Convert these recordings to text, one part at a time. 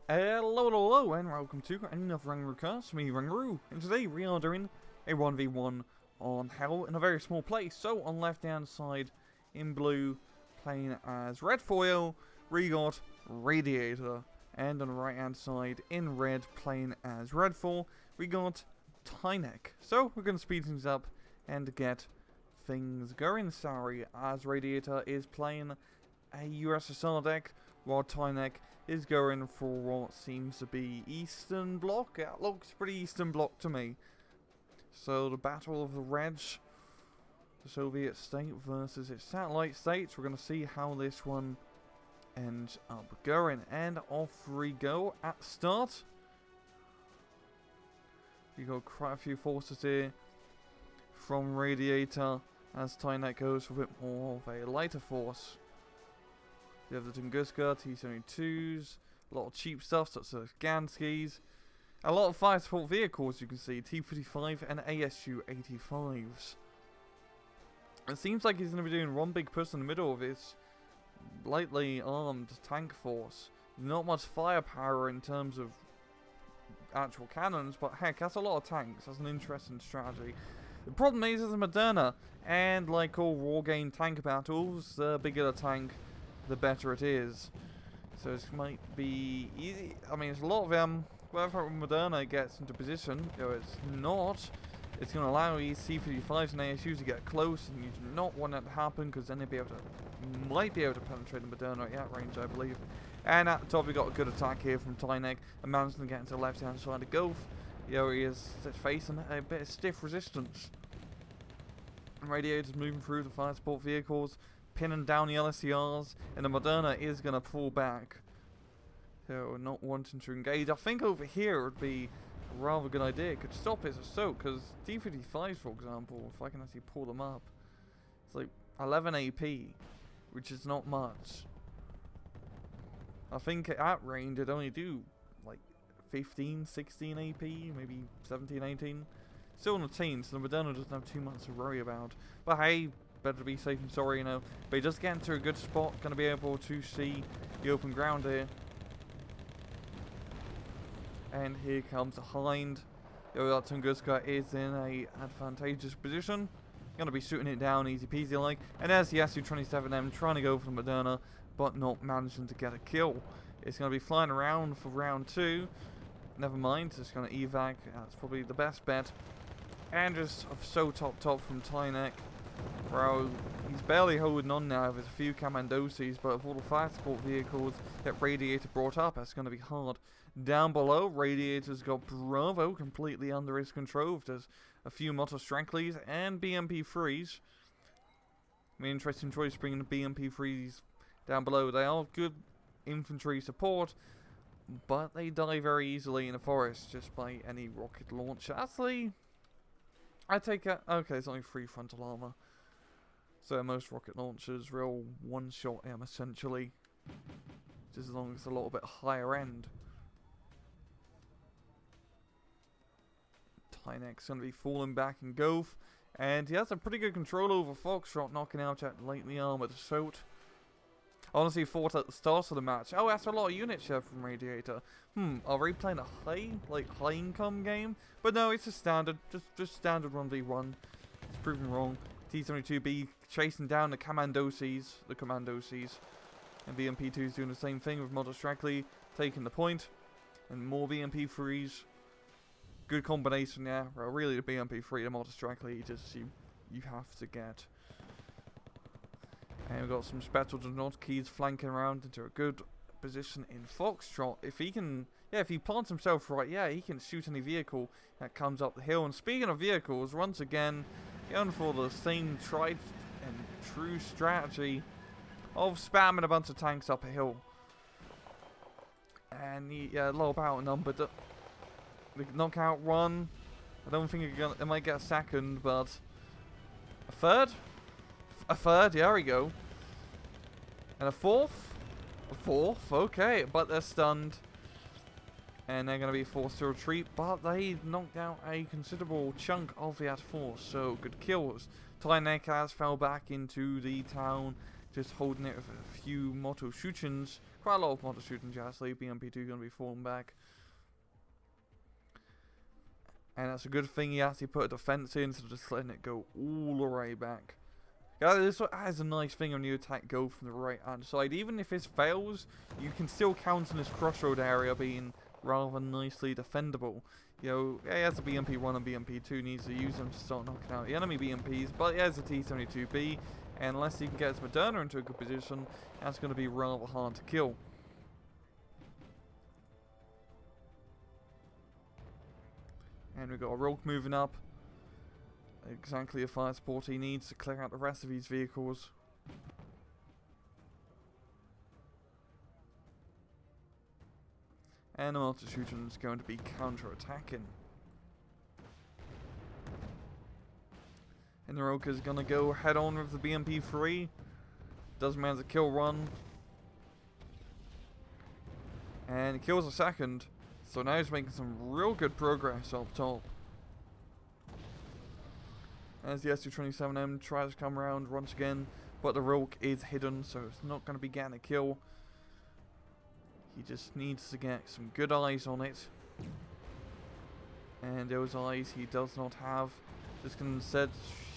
Hello, and welcome to another Rangaroo, me Rangaroo, and today we are doing a 1v1 on Hell in a very small place. So on left hand side in blue, playing as red foil, we got Radiator, and on the right hand side in red, playing as red foil, we got Tyrnek. So we're going to speed things up and get things going. Sorry, as Radiator is playing a USSR deck, while Tyrnek is going for what seems to be Eastern Bloc. It looks pretty Eastern Bloc to me. So the Battle of the Reg, the Soviet state versus its satellite states. We're going to see how this one ends up going. And off we go at start. We got quite a few forces here from Radiator, as Tyrnek goes for a bit more of a lighter force. You have the Tunguska, T-72s, a lot of cheap stuff such as Ganskis, a lot of fire support vehicles you can see, T-55 and ASU-85s. It seems like he's going to be doing one big push in the middle of his lightly armed tank force. Not much firepower in terms of actual cannons, but heck, that's a lot of tanks. That's an interesting strategy. The problem is, it's a Moderna, and like all Wargame tank battles, the bigger the tank, the better it is. So this might be easy. I mean, it's a lot of wherever Moderna gets into position, it's not. It's going to allow these C-55s and ASUs to get close, and you do not want that to happen, because then they'll might be able to penetrate the Moderna at that range, I believe. And at the top, we got a good attack here from Tyrnek, and managing to get into the left-hand side of Gulf. He is facing a bit of stiff resistance. Radiator's moving through the fire support vehicles, pinning down the LSCRs, and the Moderna is going to pull back. So, not wanting to engage. I think over here would be a rather good idea. It could stop his assault, because T-55s, for example, if I can actually pull them up, it's like 11 AP, which is not much. I think at range it'd only do like 15, 16 AP, maybe 17, 18. Still on the team, so the Moderna doesn't have too much to worry about. But hey, better to be safe than sorry, you know. But he does get into a good spot, going to be able to see the open ground here. And here comes the Hind. That Tunguska is in a advantageous position. Going to be shooting it down easy peasy like. And there's the Su-27M trying to go for the Moderna, but not managing to get a kill. It's going to be flying around for round 2. Never mind, it's just going to evac. That's probably the best bet. And just so top from Tyrnek. Bro, he's barely holding on now. There's a few Commandosis, but with all the fire support vehicles that Radiator brought up, that's going to be hard. Down below, Radiator's got Bravo completely under his control. There's a few Motor Strangleys and BMP-3s. I mean, interesting choice bringing the BMP-3s down below. They are good infantry support, but they die very easily in the forest just by any rocket launcher. Actually, I take it. Okay, it's only 3 frontal armor. So most rocket launchers will one-shot him essentially. Just as long as it's a little bit higher end. Tynek's going to be falling back in Gulf. And he has a pretty good control over Foxtrot, knocking out that lightly armored assault. I honestly thought at the start of the match, oh, that's a lot of units here from Radiator. Are we playing a high income game? But no, it's a standard, just standard 1v1. It's proven wrong. T-72B chasing down the Commandosis, and BMP-2's doing the same thing with Motor Strangler taking the point, and more BMP-3s. Good combination there. Well, really the BMP-3, the Motor Strangler, you have to get. And we've got some special keys flanking around into a good position in Foxtrot. If he can, if he plants himself right, he can shoot any vehicle that comes up the hill. And speaking of vehicles, once again, going for the same tried and true strategy of spamming a bunch of tanks up a hill. And a little bit outnumbered. The knockout run, I don't think they might get a second, but a third? A third, there we go. And a fourth? A fourth, okay, but they're stunned. And they're going to be forced to retreat, but they knocked out a considerable chunk of that force, so good kills. Tyrnek has fell back into the town, just holding it with a few Moto Shuchins quite a lot of motor shooting Jasley. BMP2 going to be falling back. And that's a good thing he actually put a defense in instead of just letting it go all the way back. Yeah, this has a nice thing when you attack go from the right hand side. Even if this fails, you can still count on this crossroad area being rather nicely defendable. You know, yeah, he has a BMP1 and BMP2, needs to use them to start knocking out the enemy BMPs, but he has a T-72B, and unless he can get his Moderna into a good position, that's going to be rather hard to kill. And we've got a Rogue moving up. Exactly the fire support he needs to clear out the rest of these vehicles. And the mortar shooting is going to be counter-attacking. And the Rogue is going to go head on with the BMP-3. Does manage a kill run. And he kills a second. So now he's making some real good progress up top. As the SU-27M tries to come around once again, but the Rogue is hidden, so it's not going to be getting a kill. He just needs to get some good eyes on it. And those eyes he does not have. Just going to instead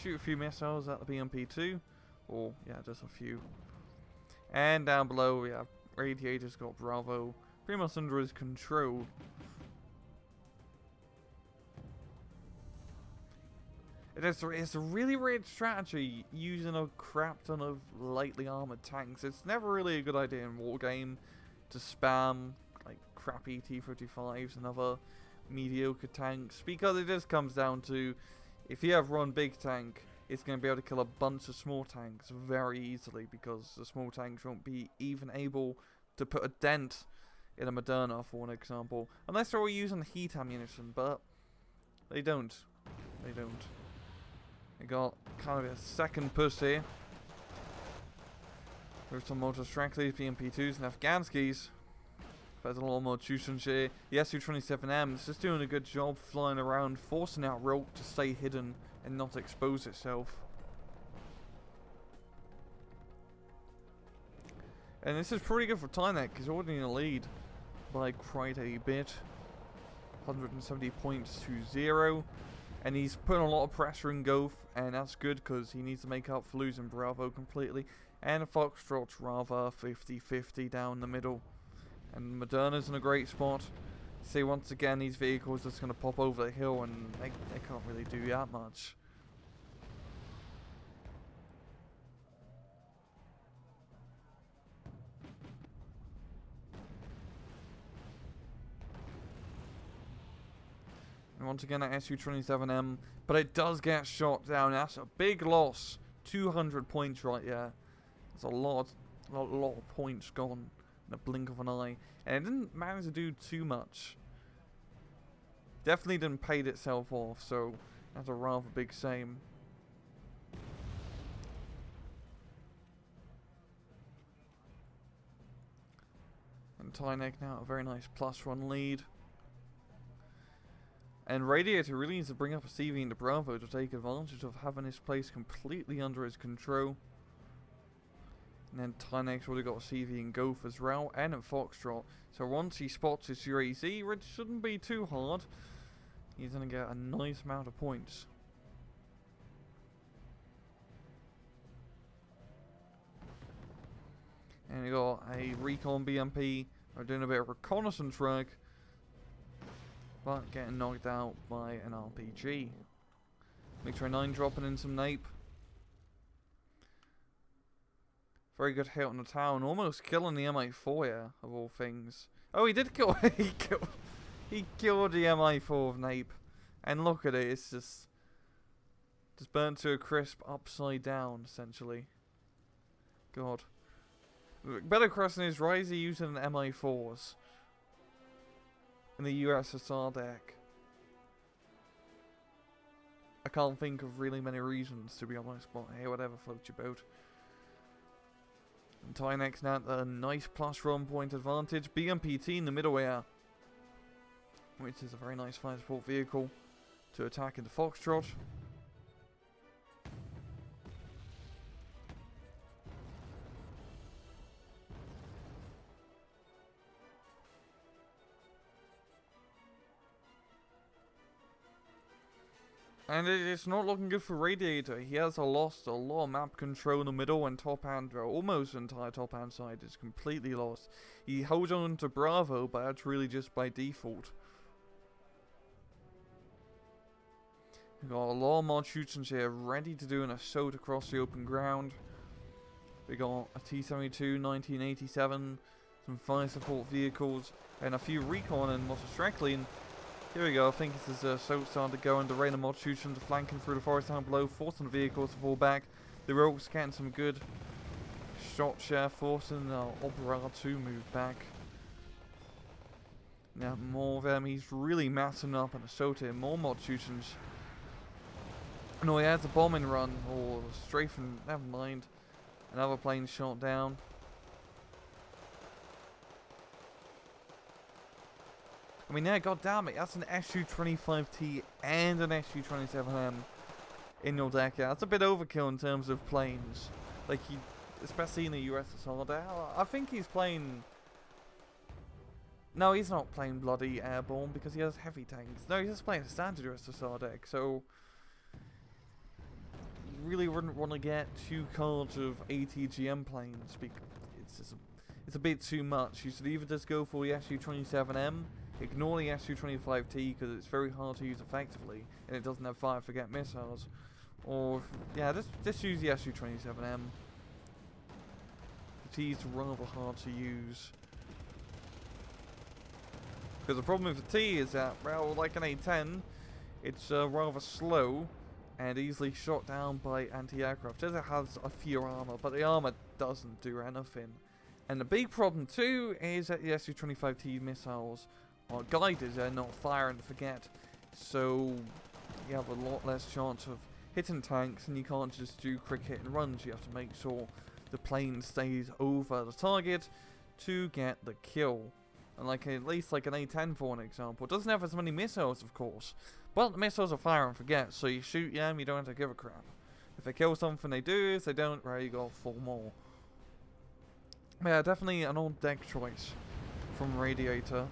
shoot a few missiles at the BMP-2. Or, yeah, just a few. And down below we have Radiator's got Bravo pretty much under his control. It's a really weird strategy using a crap ton of lightly armored tanks. It's never really a good idea in Wargame to spam like crappy T-35s and other mediocre tanks, because it just comes down to, if you have one big tank, it's going to be able to kill a bunch of small tanks very easily, because the small tanks won't be even able to put a dent in a Moderna, for an example, unless they're all using heat ammunition, but they don't. They don't. We got kind of a second push here. There's some motor Strackley's, BMP2s, and Afghanskis. There's a lot more Chusons here. The Su-27M is just doing a good job flying around, forcing out Rogue to stay hidden and not expose itself. And this is pretty good for Tyrnek. He's already in the lead by quite a bit. 170 points to 0. And he's putting a lot of pressure in Goth, and that's good because he needs to make up for losing Bravo completely. And Foxtrot's rather 50-50 down the middle. And Moderna's in a great spot. See, once again, these vehicles just going to pop over the hill, and they can't really do that much. And once again, that Su-27M, but it does get shot down. That's a big loss. 200 points right there. That's a lot of points gone in a blink of an eye. And it didn't manage to do too much. Definitely didn't pay itself off, so that's a rather big shame. And Tyrnek now a very nice +1 lead. And Radiator really needs to bring up a CV into Bravo to take advantage of having this place completely under his control. And then Tynek's already got a CV in Goth as well, and in Foxtrot. So once he spots his UAZ, which shouldn't be too hard, he's going to get a nice amount of points. And we got a recon BMP, we're doing a bit of reconnaissance work, but getting knocked out by an RPG. Mixer 9 dropping in some nape. Very good hit on the town, almost killing the Mi-4 here, of all things. Oh, he did kill. he killed the Mi-4 of nape, and look at it. It's just burnt to a crisp, upside down, essentially. God. Better question is, why is he using Mi-4s in the USSR deck? I can't think of really many reasons, to be honest, but hey, whatever floats your boat. And Tynek's now at a nice +1 point advantage. BMPT in the middle here, which is a very nice fire support vehicle to attack into Foxtrot. And it's not looking good for Radiator. He has lost a lot of map control in the middle and top hand, almost the entire top hand side is completely lost. He holds on to Bravo, but that's really just by default. We've got a lot of mod shooters here ready to do an assault across the open ground. We got a T-72, 1987, some fire support vehicles, and a few recon and motor. Here we go, I think this is assault starting to go, and the rain of mod shooters flanking through the forest down below, forcing the vehicles to fall back. The Rogues getting some good shot share, forcing Opera to move back. Now more of them, he's really massing up an assault here, more mod shooters. No, he has a bombing run, or strafing, never mind. Another plane shot down. I mean, yeah, goddammit, that's an Su-25T and an Su-27M in your deck. Yeah, that's a bit overkill in terms of planes. Like, especially in the USSR there. I think he's playing... No, he's not playing bloody airborne because he has heavy tanks. No, he's just playing a standard USSR deck, so... You really wouldn't want to get 2 cards of ATGM planes because it's a bit too much. You should either just go for the Su-27M, ignore the Su-25T because it's very hard to use effectively and it doesn't have fire forget missiles, or yeah, just use the Su-27M. The T is rather hard to use because the problem with the T is that, well, like an A-10, it's rather slow and easily shot down by anti-aircraft. It has a few armor, but the armor doesn't do anything. And the big problem too is that the Su-25T missiles are guided, they're not fire and forget. So you have a lot less chance of hitting tanks, and you can't just do quick hit and runs. You have to make sure the plane stays over the target to get the kill. And like at least like an A-10 for an example, it doesn't have as many missiles, of course. But the missiles are fire and forget, so you shoot them, you don't have to give a crap. If they kill something, they do. If they don't, right, you got 4 more. Yeah, definitely an old deck choice from Radiator.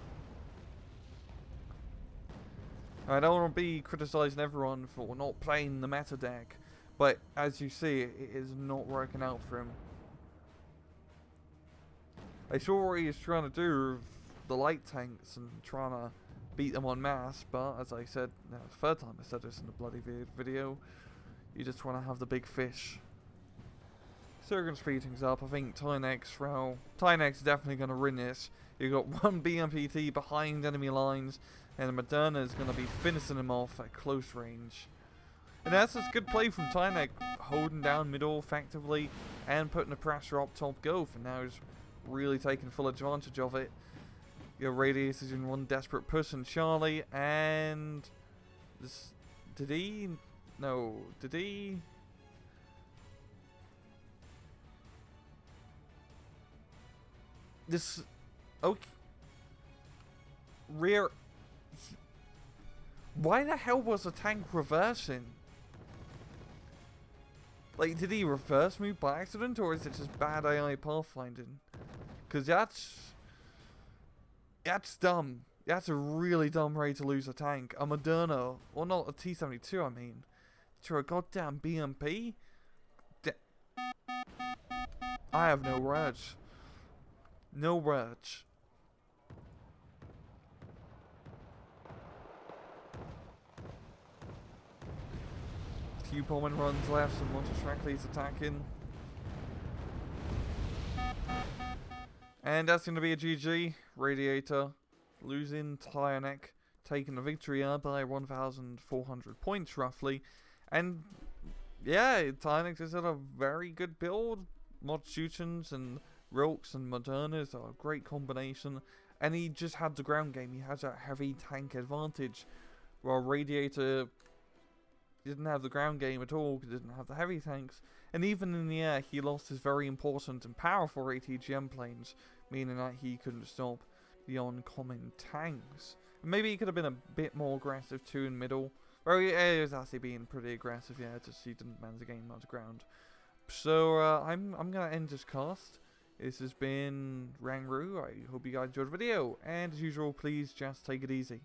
I don't want to be criticizing everyone for not playing the meta deck, but as you see, it is not working out for him. I saw what he was trying to do with the light tanks and trying to beat them en masse, but as I said, no, it's the 3rd time I said this in the bloody video, you just want to have the big fish. So we're going to speed things up. I think Tynek's definitely going to win this. You've got 1 BMPT behind enemy lines, and Moderna is going to be finishing him off at close range. And that's just good play from Tyrnek, holding down middle effectively and putting the pressure up top go. For now, he's really taking full advantage of it. Your Radius is in one desperate push on Charlie, and this, did he? This, okay, rear. Why the hell was the tank reversing? Like, did he reverse move by accident, or is it just bad AI pathfinding? Because that's dumb. That's a really dumb way to lose a tank. A Moderna, or not a T-72, I mean, to a goddamn BMP? I have no words. No words. Few bombing runs left, and Montestrackley's attacking. And that's going to be a GG. Radiator losing, Tyrnek taking the victory by 1,400 points roughly. And yeah, Tyrnek just had a very good build. Mod Shootens and Rilks and Modernas are a great combination. And he just had the ground game. He has a heavy tank advantage. While Radiator didn't have the ground game at all, because he didn't have the heavy tanks. And even in the air, he lost his very important and powerful ATGM planes, meaning that he couldn't stop the oncoming tanks. Maybe he could have been a bit more aggressive too in middle. Well, he was actually being pretty aggressive, yeah, just he didn't manage the game on the ground. So, I'm gonna end this cast. This has been Rangru. I hope you guys enjoyed the video, and as usual, please just take it easy.